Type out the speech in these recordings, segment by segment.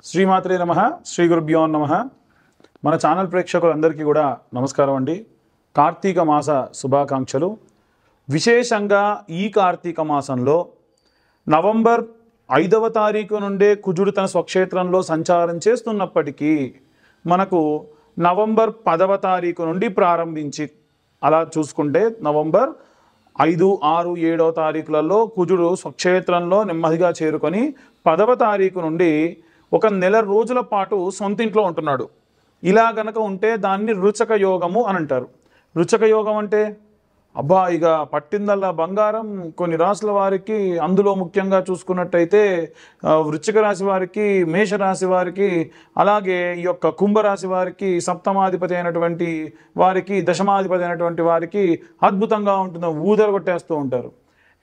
శ్రీమాత్రే నమః శ్రీ గురుభ్యో నమః మన ఛానల్ ప్రేక్షకులందరికీ కూడా నమస్కారం అండి. కార్తీక మాస శుభాకాంక్షలు. విశేషంగా ఈ కార్తీక మాసంలో నవంబర్ 5వ తారీఖు నుండే కుజుడు తన స్వక్షేత్రంలో సంచారం చేస్తున్నప్పటికీ మనకు నవంబర్ 10వ తారీఖు నుండి ప్రారంభించి అలా చూసుకుంటే నవంబర్ 5, 6, 7వ తారీఖులలో కుజుడు స్వక్షేత్రంలో నెమ్మదిగా చేరుకొని 10వ తారీఖు నుండి ఒక నెల రోజుల పాటు సొంతింట్లో ఉంటున్నాడు. ఇలా గనక ఉంటే దాన్ని రుచక యోగము అని అంటారు. రుచక యోగం అంటే అబ్బా ఇక పట్టిందల్లా బంగారం. కొన్ని రాశుల వారికి అందులో ముఖ్యంగా చూసుకున్నట్టయితే వృశ్చిక రాశి వారికి, మేషరాశి వారికి, అలాగే ఈ యొక్క కుంభరాశి వారికి, సప్తమాధిపతి అయినటువంటి వారికి, దశమాధిపతి అయినటువంటి వారికి అద్భుతంగా ఉంటుంది. ఊదలు కొట్టేస్తూ ఉంటారు.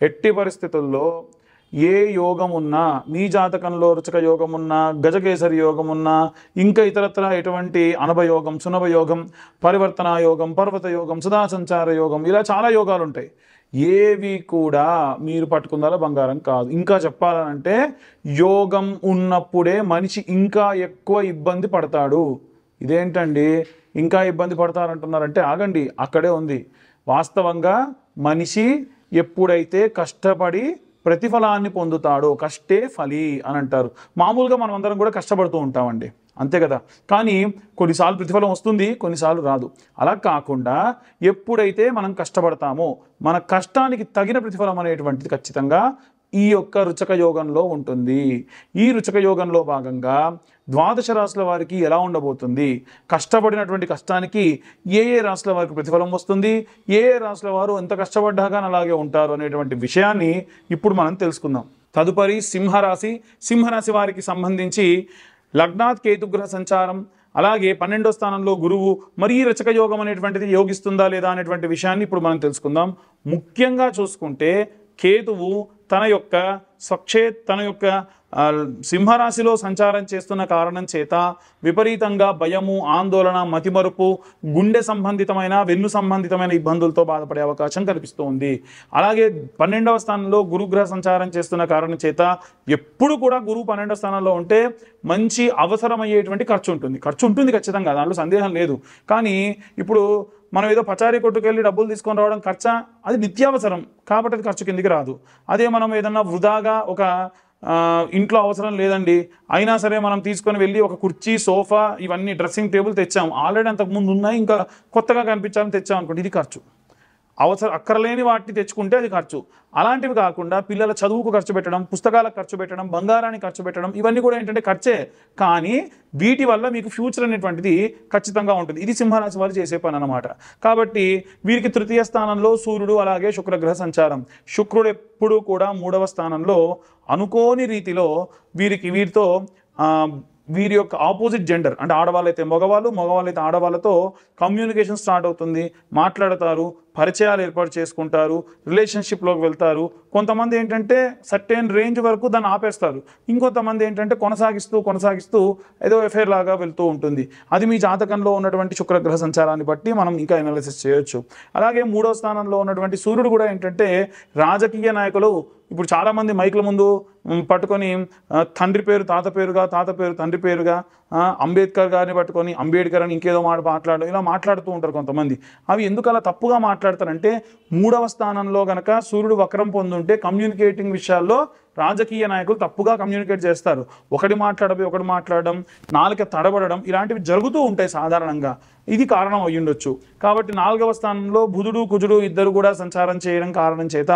ఎట్టి పరిస్థితుల్లో ఏ యోగం ఉన్నా, మీ జాతకంలో రుచక యోగం ఉన్నా, గజకేసరి యోగం ఉన్నా, ఇంకా ఇతరత్ర ఎటువంటి అనభయోగం, సునభయోగం, పరివర్తన యోగం, పర్వత యోగం, సదా సంచార యోగం, ఇలా చాలా యోగాలు ఉంటాయి. ఏవి కూడా మీరు పట్టుకుందాల బంగారం కాదు. ఇంకా చెప్పాలంటే యోగం ఉన్నప్పుడే మనిషి ఇంకా ఎక్కువ ఇబ్బంది పడతాడు. ఇదేంటండి ఇంకా ఇబ్బంది పడతారంటున్నారంటే ఆగండి, అక్కడే ఉంది. వాస్తవంగా మనిషి ఎప్పుడైతే కష్టపడి ప్రతిఫలాన్ని పొందుతాడో, కష్టే ఫలి అని అంటారు. మామూలుగా మనం అందరం కూడా కష్టపడుతూ ఉంటామండి, అంతే కదా. కానీ కొన్నిసార్లు ప్రతిఫలం వస్తుంది, కొన్నిసార్లు రాదు. అలా కాకుండా ఎప్పుడైతే మనం కష్టపడతామో మన కష్టానికి తగిన ప్రతిఫలం అనేటువంటిది ఖచ్చితంగా ఈ యొక్క రుచక యోగంలో ఉంటుంది. ఈ రుచక యోగంలో భాగంగా ద్వాదశ రాశుల వారికి ఎలా ఉండబోతుంది, కష్టపడినటువంటి కష్టానికి ఏ రాశుల వారికి ప్రతిఫలం వస్తుంది, ఏ రాశుల వారు ఎంత కష్టపడ్డాగా అలాగే ఉంటారు అనేటువంటి విషయాన్ని ఇప్పుడు మనం తెలుసుకుందాం. తదుపరి సింహరాశి. సింహరాశి వారికి సంబంధించి లగ్నాత్ కేతుగ్రహ సంచారం, అలాగే 12వ స్థానంలో గురువు, మరి ఈ రుచక యోగం అనేటువంటిది యోగిస్తుందా లేదా అనేటువంటి విషయాన్ని ఇప్పుడు మనం తెలుసుకుందాం. ముఖ్యంగా చూసుకుంటే కేతువు తన యొక్క సింహరాశిలో సంచారం చేస్తున్న కారణం చేత విపరీతంగా భయము, ఆందోళన, మతిమరుపు, గుండె సంబంధితమైన, వెన్ను సంబంధితమైన ఇబ్బందులతో బాధపడే అవకాశం కనిపిస్తూ ఉంది. అలాగే 12వ స్థానంలో గురుగ్రహ సంచారం చేస్తున్న కారణం చేత ఎప్పుడు కూడా గురువు 12వ స్థానంలో ఉంటే మంచి అవసరమయ్యేటువంటి ఖర్చు ఉంటుంది ఖచ్చితంగా, దాంట్లో సందేహం లేదు. కానీ ఇప్పుడు మనం ఏదో పచారీ కొట్టుకెళ్ళి డబ్బులు తీసుకొని రావడం ఖర్చా, అది నిత్యావసరం కాబట్టి అది ఖర్చు కిందికి రాదు. అదే మనం ఏదన్నా వృధాగా ఒక ఇంట్లో అవసరం లేదండి, అయినా సరే మనం తీసుకొని వెళ్ళి ఒక కుర్చీ, సోఫా, ఇవన్నీ డ్రెస్సింగ్ టేబుల్ తెచ్చాము, ఆల్రెడీ అంతకుముందు ఉన్నాయి, ఇంకా కొత్తగా కనిపించాలని తెచ్చాం అనుకోండి, ఇది ఖర్చు. అక్కర్లేని వాటిని తెచ్చుకుంటే అది ఖర్చు. అలాంటివి కాకుండా పిల్లల చదువుకు ఖర్చు పెట్టడం, పుస్తకాలకు ఖర్చు పెట్టడం, బంగారానికి ఖర్చు పెట్టడం, ఇవన్నీ కూడా ఏంటంటే ఖర్చే. కానీ వీటి వల్ల మీకు ఫ్యూచర్ అనేటువంటిది ఖచ్చితంగా ఉంటుంది. ఇది సింహరాశి వారు చేసే పని అన్నమాట. కాబట్టి వీరికి 3వ స్థానంలో సూర్యుడు, అలాగే శుక్రగ్రహ సంచారం. శుక్రుడు ఎప్పుడూ కూడా 3వ స్థానంలో అనుకోని రీతిలో వీరితో వీరి యొక్క ఆపోజిట్ జెండర్, అంటే ఆడవాళ్ళైతే మగవాళ్ళు, మగవాళ్ళైతే ఆడవాళ్ళతో కమ్యూనికేషన్ స్టార్ట్ అవుతుంది. మాట్లాడతారు, పరిచయాలు ఏర్పాటు చేసుకుంటారు, రిలేషన్షిప్లోకి వెళ్తారు. కొంతమంది ఏంటంటే సర్టెన్ రేంజ్ వరకు దాన్ని ఆపేస్తారు. ఇంకొంతమంది ఏంటంటే కొనసాగిస్తూ ఏదో ఎఫైర్ లాగా వెళ్తూ ఉంటుంది. అది మీ జాతకంలో ఉన్నటువంటి శుక్రగ్రహ సంచారాన్ని బట్టి మనం ఇంకా అనాలిసిస్ చేయొచ్చు. అలాగే 3వ స్థానంలో ఉన్నటువంటి సూర్యుడు కూడా ఏంటంటే రాజకీయ నాయకులు ఇప్పుడు చాలామంది మైకుల ముందు పట్టుకొని తండ్రి పేరు తాత పేరుగా, తాత పేరు తండ్రి పేరుగా, అంబేద్కర్ గారిని పట్టుకొని అంబేద్కర్ అని ఇంకేదో ఇలా మాట్లాడుతూ ఉంటారు కొంతమంది. అవి ఎందుకు అలా తప్పుగా మాట్లాడతారంటే 3వ స్థానంలో గనక సూర్యుడు వక్రం పొందుంటే కమ్యూనికేటింగ్ విషయాల్లో రాజకీయ నాయకులు తప్పుగా కమ్యూనికేట్ చేస్తారు. ఒకటి మాట్లాడడం, నాలుక తడబడడం, ఇలాంటివి జరుగుతూ ఉంటాయి సాధారణంగా. ఇది కారణం అయ్యుండొచ్చు. కాబట్టి 4వ స్థానంలో బుధుడు, కుజుడు ఇద్దరు కూడా సంచారం చేయడం కారణం చేత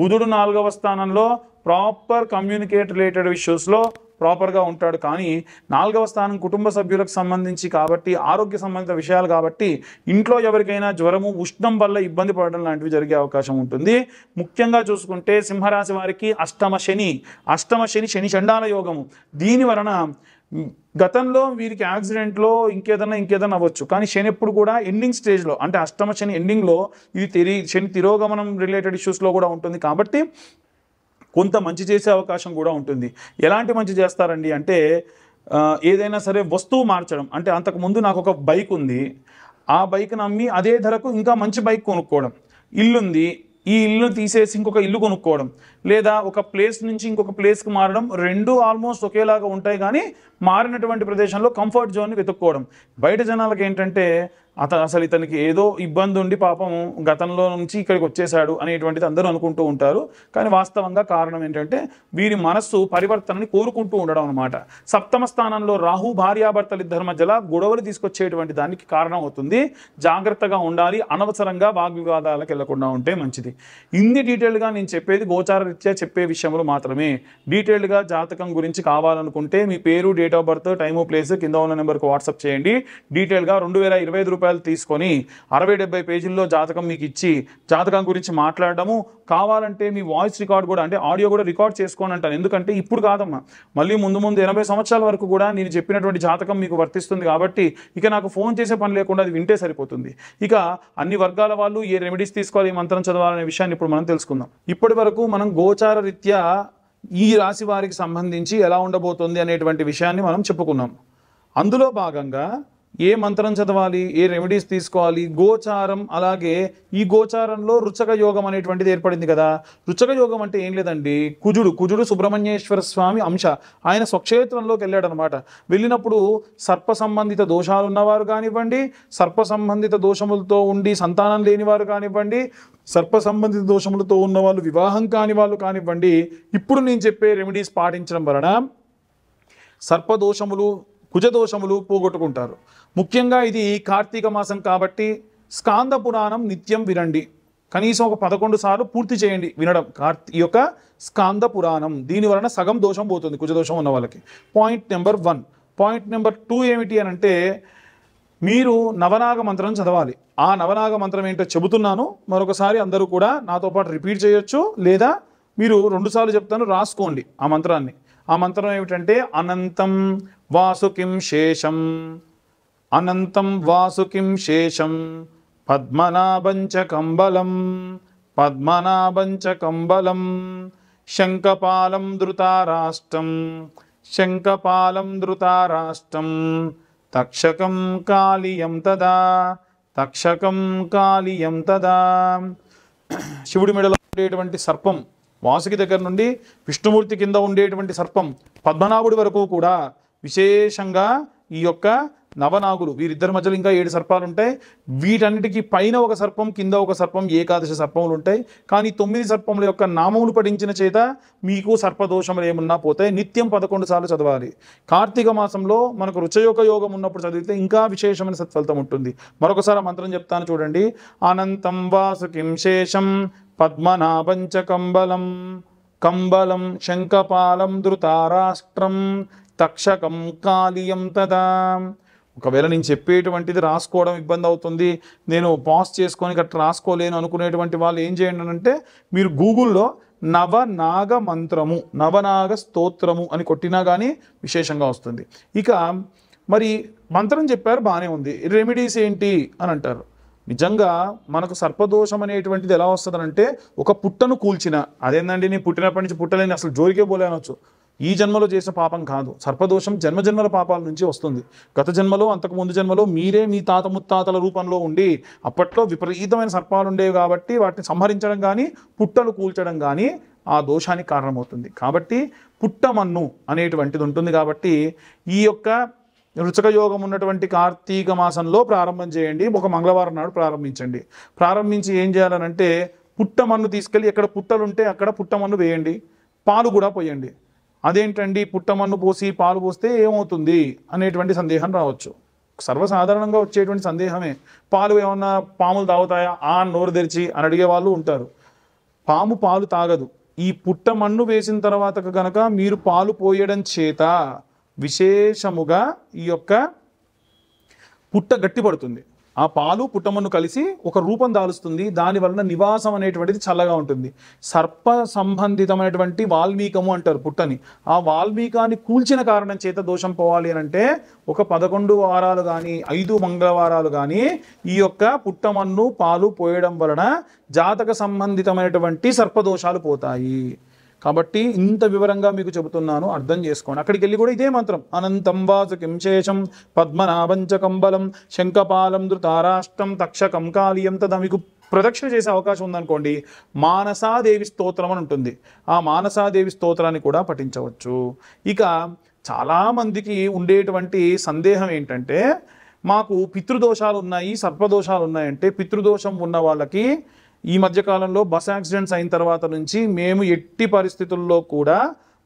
బుధుడు 4వ స్థానంలో ప్రాపర్ కమ్యూనికేట్ రిలేటెడ్ ఇష్యూస్లో ప్రాపర్గా ఉంటాడు. కానీ 4వ స్థానం కుటుంబ సభ్యులకు సంబంధించి కాబట్టి, ఆరోగ్య సంబంధిత విషయాలు కాబట్టి ఇంట్లో ఎవరికైనా జ్వరము, ఉష్ణం వల్ల ఇబ్బంది పడడం లాంటివి జరిగే అవకాశం ఉంటుంది. ముఖ్యంగా చూసుకుంటే సింహరాశి వారికి అష్టమ శని చండాల యోగము. దీని వలన గతంలో వీరికి యాక్సిడెంట్లో ఇంకేదన్నా అవ్వచ్చు. కానీ శని ఎప్పుడు కూడా ఎండింగ్ స్టేజ్లో, అంటే అష్టమ శని ఎండింగ్లో ఇది శని తిరోగమనం రిలేటెడ్ ఇష్యూస్లో కూడా ఉంటుంది. కాబట్టి కొంత మంచి చేసే అవకాశం కూడా ఉంటుంది. ఎలాంటి మంచి చేస్తారండి అంటే ఏదైనా సరే వస్తువు మార్చడం. అంటే అంతకుముందు నాకు ఒక బైక్ ఉంది, ఆ బైక్ని అమ్మి అదే ధరకు ఇంకా మంచి బైక్ కొనుక్కోవడం. ఇల్లుంది, ఈ ఇల్లు తీసేసి ఇంకొక ఇల్లు కొనుక్కోవడం, లేదా ఒక ప్లేస్ నుంచి ఇంకొక ప్లేస్కి మారడం, రెండు ఆల్మోస్ట్ ఒకేలాగా ఉంటాయి. కానీ మారినటువంటి ప్రదేశంలో కంఫర్ట్ జోన్ని వెతుక్కోవడం. బయట జనాలకి ఏంటంటే అసలు ఇతనికి ఏదో ఇబ్బంది ఉండి పాపం గతంలో నుంచి ఇక్కడికి వచ్చేసాడు అనేటువంటిది అందరూ అనుకుంటూ ఉంటారు. కానీ వాస్తవంగా కారణం ఏంటంటే వీరి మనస్సు పరివర్తనని కోరుకుంటూ ఉండడం అనమాట. సప్తమ స్థానంలో రాహు భార్యాభర్తలు ఇద్దరి మధ్యలో గొడవలు తీసుకొచ్చేటువంటి దానికి కారణం అవుతుంది. జాగ్రత్తగా ఉండాలి, అనవసరంగా వాగ్వివాదాలకు వెళ్లకుండా ఉంటే మంచిది. ఇన్ని డీటెయిల్గా నేను చెప్పేది గోచార రీత్యా చెప్పే విషయములు మాత్రమే. డీటెయిల్గా జాతకం గురించి కావాలనుకుంటే మీ పేరు, date of birth, time, place కింద ఉన్న నెంబర్కి వాట్సాప్ చేయండి. డీటెయిల్గా 2025 రూపాయలు తీసుకొని 60-70 పేజీల్లో జాతకం మీకు ఇచ్చి జాతకం గురించి మాట్లాడడము. కావాలంటే మీ వాయిస్ రికార్డ్ కూడా, అంటే ఆడియో కూడా రికార్డ్ చేసుకోని అంటాను. ఎందుకంటే ఇప్పుడు కాదమ్మా, మళ్ళీ ముందు 80 సంవత్సరాల వరకు కూడా నేను చెప్పినటువంటి జాతకం మీకు వర్తిస్తుంది. కాబట్టి ఇక నాకు ఫోన్ చేసే పని లేకుండా అది వింటే సరిపోతుంది. ఇక అన్ని వర్గాల వాళ్ళు ఏ రెమెడీస్ తీసుకోవాలి, ఏ మంత్రం చదవాలనే విషయాన్ని ఇప్పుడు మనం తెలుసుకుందాం. ఇప్పటి వరకు మనం గోచార రీత్యా ఈ రాశి వారికి సంబంధించి ఎలా ఉండబోతుంది అనేటువంటి విషయాన్ని మనం చెప్పుకున్నాం. అందులో భాగంగా ఏ మంత్రం చదవాలి, ఏ రెమెడీస్ తీసుకోవాలి, గోచారం, అలాగే ఈ గోచారంలో రుచక యోగం అనేటువంటిది ఏర్పడింది కదా. రుచక యోగం అంటే ఏం లేదండి, కుజుడు సుబ్రహ్మణ్యేశ్వర స్వామి అంశ, ఆయన స్వక్షేత్రంలోకి వెళ్ళాడు అనమాట. వెళ్ళినప్పుడు సర్ప సంబంధిత దోషాలు ఉన్నవారు కానివ్వండి, సర్ప సంబంధిత దోషములతో ఉండి సంతానం లేనివారు కానివ్వండి, సర్ప సంబంధిత దోషములతో ఉన్న వాళ్ళు, వివాహం కాని వాళ్ళు కానివ్వండి, ఇప్పుడు నేను చెప్పే రెమెడీస్ పాటించడం వలన సర్పదోషములు, కుజదోషములు పోగొట్టుకుంటారు. ముఖ్యంగా ఇది కార్తీక మాసం కాబట్టి స్కాంద పురాణం నిత్యం వినండి. కనీసం ఒక 11 సార్లు పూర్తి చేయండి వినడం ఈ యొక్క స్కాంద పురాణం. దీని వలన సగం దోషం పోతుంది కుజదోషం ఉన్న వాళ్ళకి. Point number 1. పాయింట్ నెంబర్ 2 ఏమిటి అని అంటే, మీరు నవనాగ మంత్రం చదవాలి. ఆ నవనాగ మంత్రం ఏంటో చెబుతున్నాను, మరొకసారి అందరూ కూడా నాతో పాటు రిపీట్ చేయొచ్చు, లేదా మీరు 2 సార్లు చెప్తాను, రాసుకోండి ఆ మంత్రాన్ని. ఆ మంత్రం ఏమిటంటే, అనంతం వాసుకిం శేషం, అనంతం వాసుకిం శేషం, పద్మనాభంచ కంబలం, పద్మనాభంచ కంబలం, శంఖపాలం ధృతారాష్ట్రం, శంఖపాలం ధృతారాష్ట్రం, తక్షకం కాళియం తదా, తక్షకం కాళియం తదా. శివుడి మెడలో ఉండేటువంటి సర్పం, వాసుకి దగ్గర నుండి విష్ణుమూర్తి కింద ఉండేటువంటి సర్పం, పద్మనాభుడి వరకు కూడా విశేషంగా ఈ యొక్క నవనాగులు, వీరిద్దరి మధ్యలో ఇంకా 7 సర్పాలు ఉంటాయి. వీటన్నిటికీ పైన ఒక సర్పం, కింద ఒక సర్పం, ఏకాదశ సర్పములు ఉంటాయి. కానీ 9 సర్పముల యొక్క నామములు పఠించిన చేత మీకు సర్పదోషములు ఏమన్నా పోతాయి. నిత్యం 11 సార్లు చదవాలి. కార్తీక మాసంలో మనకు రుచయోగ యోగం ఉన్నప్పుడు చదివితే ఇంకా విశేషమైన సత్ఫలితం ఉంటుంది. మరొకసారి మంత్రం చెప్తాను చూడండి. అనంతం వాసుకిం శేషం, పద్మనాభంచ కంబలం, కంబలం శంఖపాలం ధృతారాష్ట్రం, తక్షకం కాళియం తదా. ఒకవేళ నేను చెప్పేటువంటిది రాసుకోవడం ఇబ్బంది అవుతుంది, నేను పాజ్ చేసుకొని గట్రా రాసుకోలేను అనుకునేటువంటి వాళ్ళు ఏం చేయండి అంటే, మీరు గూగుల్లో నవనాగ మంత్రము, నవనాగ స్తోత్రము అని కొట్టినా కానీ విశేషంగా వస్తుంది. ఇక మరి మంత్రం చెప్పారు, బాగానే ఉంది, రెమెడీస్ ఏంటి అని అంటారు. నిజంగా మనకు సర్పదోషం అనేటువంటిది ఎలా వస్తుందనంటే, ఒక పుట్టను కూల్చిన, అదేందండి నేను పుట్టినప్పటి నుంచి పుట్టలేని, అసలు జోలికే పోలే అనొచ్చు. ఈ జన్మలో చేసిన పాపం కాదు, సర్పదోషం జన్మజన్మల పాపాల నుంచి వస్తుంది. గత జన్మలో, అంతకు ముందు జన్మలో మీరే మీ తాత ముత్తాతల రూపంలో ఉండి, అప్పట్లో విపరీతమైన సర్పాలు ఉండేవి కాబట్టి వాటిని సంహరించడం కానీ, పుట్టలు కూల్చడం కానీ ఆ దోషానికి కారణమవుతుంది. కాబట్టి పుట్టమన్ను అనేటువంటిది ఉంటుంది. కాబట్టి ఈ యొక్క రుచక యోగం ఉన్నటువంటి కార్తీక మాసంలో ప్రారంభం చేయండి. ఒక మంగళవారం నాడు ప్రారంభించండి. ప్రారంభించి ఏం చేయాలనంటే, పుట్టమన్ను తీసుకెళ్ళి ఎక్కడ పుట్టలుంటే అక్కడ పుట్టమన్ను వేయండి, పాలు కూడా పోయండి. అదేంటండి పుట్టమన్ను పోసి పాలు పోస్తే ఏమవుతుంది అనేటువంటి సందేహం రావచ్చు. సర్వసాధారణంగా వచ్చేటువంటి సందేహమే. పాలు ఏమన్నా పాములు తాగుతాయా నోరు తెరిచి అని అడిగే వాళ్ళు ఉంటారు. పాము పాలు తాగదు. ఈ పుట్టమన్ను వేసిన తర్వాత కనుక మీరు పాలు పోయడం చేత విశేషముగా ఈ యొక్క పుట్ట గట్టిపడుతుంది. ఆ పాలు పుట్టమన్ను కలిసి ఒక రూపం దాలుస్తుంది. దాని వలన నివాసం అనేటువంటిది చల్లగా ఉంటుంది. సర్ప సంబంధితమైనటువంటి వాల్మీకము అంటారు పుట్టని. ఆ వాల్మీకాన్ని కూల్చిన కారణం చేత దోషం పోవాలి అని అంటే ఒక 11 వారాలు కానీ 5 మంగళవారాలు కానీ ఈ యొక్క పుట్టమన్ను పాలు పోయడం వలన జాతక సంబంధితమైనటువంటి సర్పదోషాలు పోతాయి. కాబట్టి ఇంత వివరంగా మీకు చెబుతున్నాను, అర్థం చేసుకోండి. అక్కడికి వెళ్ళి కూడా ఇదే మంత్రం, అనంతం వాసుకిం శేషం, పద్మనాభంచ కంబలం, శంఖపాలం ధృతారాష్ట్రం, తక్షకం కాళియం తదా. మీకు ప్రదక్షిణ చేసే అవకాశం ఉందనుకోండి, మానసాదేవి స్తోత్రం అని ఉంటుంది. ఆ మానసాదేవి స్తోత్రాన్ని కూడా పఠించవచ్చు. ఇక చాలామందికి ఉండేటువంటి సందేహం ఏంటంటే, మాకు పితృదోషాలు ఉన్నాయి, సర్పదోషాలు ఉన్నాయంటే, పితృదోషం ఉన్న వాళ్ళకి ఈ మధ్యకాలంలో బస్ యాక్సిడెంట్స్ అయిన తర్వాత నుంచి మేము ఎట్టి పరిస్థితుల్లో కూడా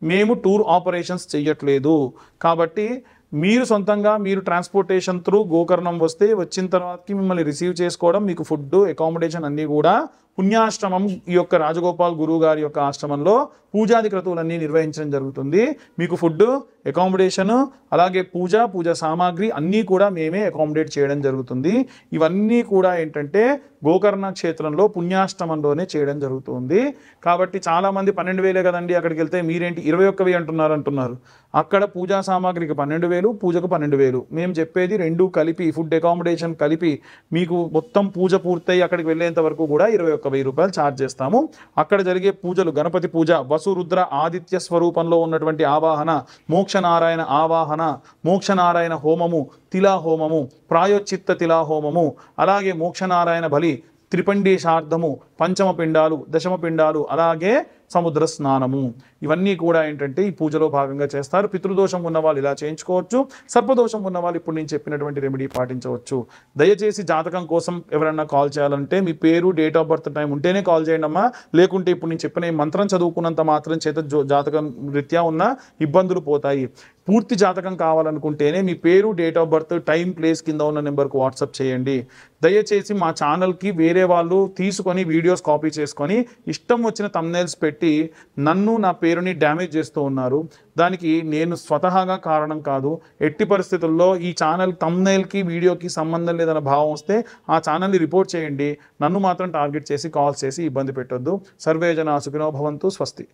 మేము టూర్ ఆపరేషన్స్ చెయ్యట్లేదు. కాబట్టి మీరు సొంతంగా మీరు ట్రాన్స్పోర్టేషన్ త్రూ గోకర్ణం వస్తే వచ్చిన తర్వాతకి మిమ్మల్ని రిసీవ్ చేసుకోవడం, మీకు ఫుడ్ అకామిడేషన్ అన్నీ కూడా పుణ్యాశ్రమం ఈ యొక్క రాజగోపాల్ గురువు గారి యొక్క ఆశ్రమంలో పూజాది క్రతువులన్నీ నిర్వహించడం జరుగుతుంది. మీకు ఫుడ్, అకామిడేషన్, అలాగే పూజ సామాగ్రి అన్నీ కూడా మేమే అకామిడేట్ చేయడం జరుగుతుంది. ఇవన్నీ కూడా ఏంటంటే గోకర్ణ క్షేత్రంలో పుణ్యాశ్రమంలోనే చేయడం జరుగుతుంది. కాబట్టి చాలామంది 12,000 కదండి అక్కడికి వెళ్తే, మీరేంటి 21,000 అంటున్నారు. అక్కడ పూజా సామాగ్రికి 12,000, పూజకు 12,000. మేము చెప్పేది రెండు కలిపి, ఫుడ్ అకామిడేషన్ కలిపి మీకు మొత్తం పూజ పూర్తయి అక్కడికి వెళ్ళేంత వరకు కూడా 21,000 రూపాయలు ఛార్జ్ చేస్తాము. అక్కడ జరిగే పూజలు గణపతి పూజ, వసురుద్ర ఆదిత్య స్వరూపంలో ఉన్నటువంటి ఆవాహన, మోక్షనారాయణ ఆవాహన, మోక్షనారాయణ హోమము, తిలా హోమము, ప్రాయోచిత్త తిలా హోమము, అలాగే మోక్షనారాయణ బలి, త్రిపండీశార్థము, పంచమ పిండాలు, దశమ పిండాలు, అలాగే సముద్ర స్నానము, ఇవన్నీ కూడా ఏంటంటే ఈ పూజలో భాగంగా చేస్తారు. పితృదోషం ఉన్న వాళ్ళు ఇలా చేయించుకోవచ్చు. సర్పదోషం ఉన్న వాళ్ళు ఇప్పుడు నేను చెప్పినటువంటి రెమెడీ పాటించవచ్చు. దయచేసి జాతకం కోసం ఎవరన్నా కాల్ చేయాలంటే మీ పేరు, డేట్ ఆఫ్ బర్త్, టైం ఉంటేనే కాల్ చేయండి అమ్మా. లేకుంటే ఇప్పుడు నేను చెప్పిన ఈ మంత్రం చదువుకున్నంత మాత్రం చేత జాతకం రీత్యా ఉన్న ఇబ్బందులు పోతాయి. పూర్తి జాతకం కావాలనుకుంటేనే మీ పేరు, date of birth, time, place కింద ఉన్న నెంబర్కు వాట్సాప్ చేయండి. దయచేసి మా ఛానల్కి వేరే వాళ్ళు తీసుకొని వీడియోస్ కాపీ చేసుకొని ఇష్టం వచ్చిన థంబ్నెయిల్స్ పెట్టి నన్ను, నా పేరుని డ్యామేజ్ చేస్తూ ఉన్నారు. దానికి నేను స్వతహాగా కారణం కాదు. ఎట్టి పరిస్థితుల్లో ఈ ఛానల్ థంబ్నెయిల్కి, వీడియోకి సంబంధం లేదన్న భావం వస్తే ఆ ఛానల్ని రిపోర్ట్ చేయండి. నన్ను మాత్రం టార్గెట్ చేసి కాల్స్ చేసి ఇబ్బంది పెట్టొద్దు. సర్వే జనా సుఖినో భవంతు. స్వస్తి.